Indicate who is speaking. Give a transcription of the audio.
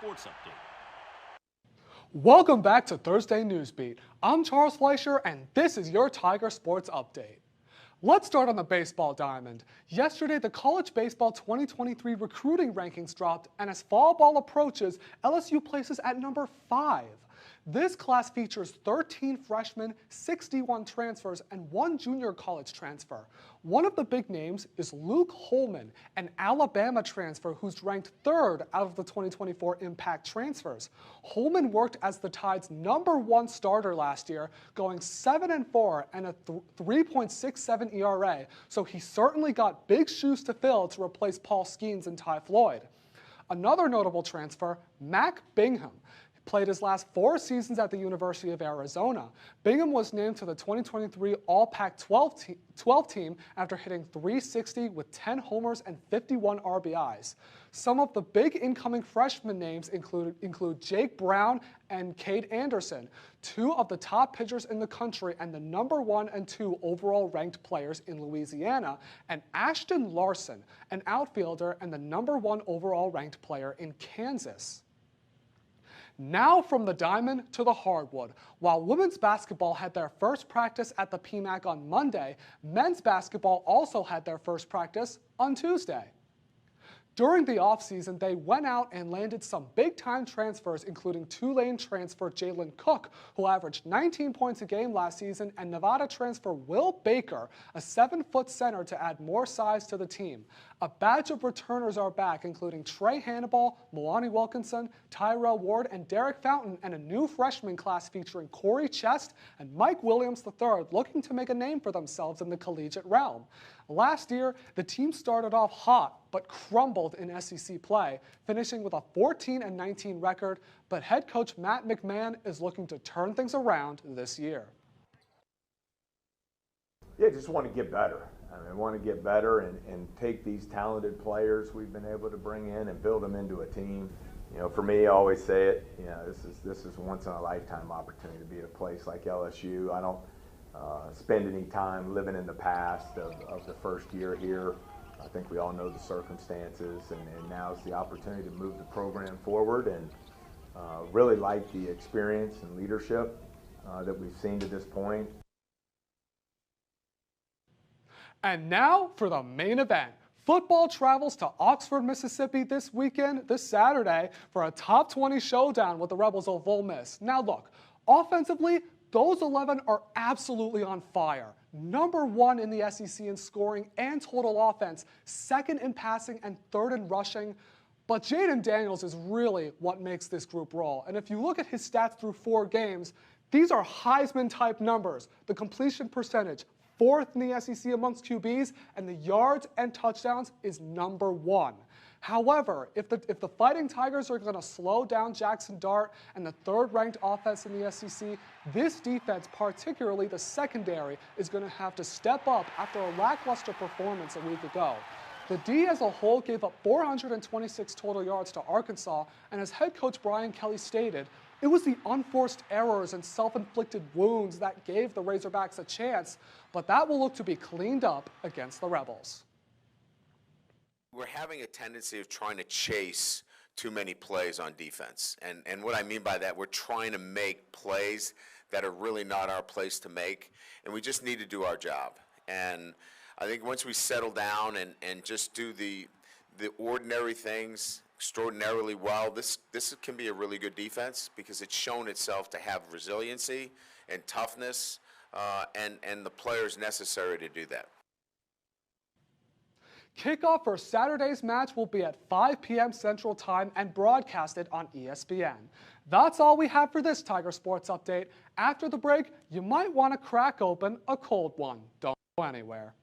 Speaker 1: Sports Update.
Speaker 2: Welcome back to Thursday Newsbeat. I'm Charles Fleischer, and this is your Tiger Sports Update. Let's start on the baseball diamond. Yesterday, the college baseball 2023 recruiting rankings dropped, and as fall ball approaches, LSU places at number 5. This class features 13 freshmen, 61 transfers, and 1 junior college transfer. One of the big names is Luke Holman, an Alabama transfer who's ranked 3rd out of the 2024 Impact transfers. Holman worked as the Tide's #1 starter last year, going 7-4 and a 3.67 ERA, so he certainly got big shoes to fill to replace Paul Skeens and Ty Floyd. Another notable transfer, Mac Bingham, played his last 4 seasons at the University of Arizona. Bingham was named to the 2023 All-Pac-12 team after hitting .360 with 10 homers and 51 RBIs. Some of the big incoming freshman names include Jake Brown and Cade Anderson, 2 of the top pitchers in the country and the #1 and 2 overall ranked players in Louisiana, and Ashton Larson, an outfielder and the #1 overall ranked player in Kansas. Now from the diamond to the hardwood. While women's basketball had their first practice at the PMAC on Monday, men's basketball also had their first practice on Tuesday. During the offseason, they went out and landed some big-time transfers, including Tulane transfer Jalen Cook, who averaged 19 points a game last season, and Nevada transfer Will Baker, a 7-foot center to add more size to the team. A batch of returners are back, including Trey Hannibal, Milani Wilkinson, Tyrell Ward, and Derek Fountain, and a new freshman class featuring Corey Chest and Mike Williams III, looking to make a name for themselves in the collegiate realm. Last year, the team started off hot, but crumbled in SEC play, finishing with a 14-19 record, but head coach Matt McMahon is looking to turn things around this year.
Speaker 3: Yeah, just want to get better. I want to get better and take these talented players we've been able to bring in and build them into a team. You know, for me, I always say it, you know, this is a once-in-a-lifetime opportunity to be at a place like LSU. I don't spend any time living in the past of the first year here. I think we all know the circumstances, and now is the opportunity to move the program forward, and really like the experience and leadership that we've seen to this point.
Speaker 2: And now for the main event. Football travels to Oxford, Mississippi this Saturday, for a top 20 showdown with the Rebels of Ole Miss. Now look, offensively, those 11 are absolutely on fire. #1 in the SEC in scoring and total offense, 2nd in passing and 3rd in rushing. But Jaden Daniels is really what makes this group roll. And if you look at his stats through 4 games, these are Heisman-type numbers. The completion percentage, 4th in the SEC amongst QBs, and the yards and touchdowns is #1. However, if the Fighting Tigers are going to slow down Jackson Dart and the 3rd-ranked offense in the SEC, this defense, particularly the secondary, is going to have to step up after a lackluster performance a week ago. The D as a whole gave up 426 total yards to Arkansas, and as head coach Brian Kelly stated, it was the unforced errors and self-inflicted wounds that gave the Razorbacks a chance, but that will look to be cleaned up against the Rebels.
Speaker 4: We're having a tendency of trying to chase too many plays on defense. And what I mean by that, we're trying to make plays that are really not our place to make, and we just need to do our job. And I think once we settle down and just do the ordinary things extraordinarily well, this can be a really good defense, because it's shown itself to have resiliency and toughness and the players necessary to do that.
Speaker 2: Kickoff for Saturday's match will be at 5 p.m. Central Time and broadcasted on ESPN. That's all we have for this Tiger Sports Update. After the break, you might want to crack open a cold one. Don't go anywhere.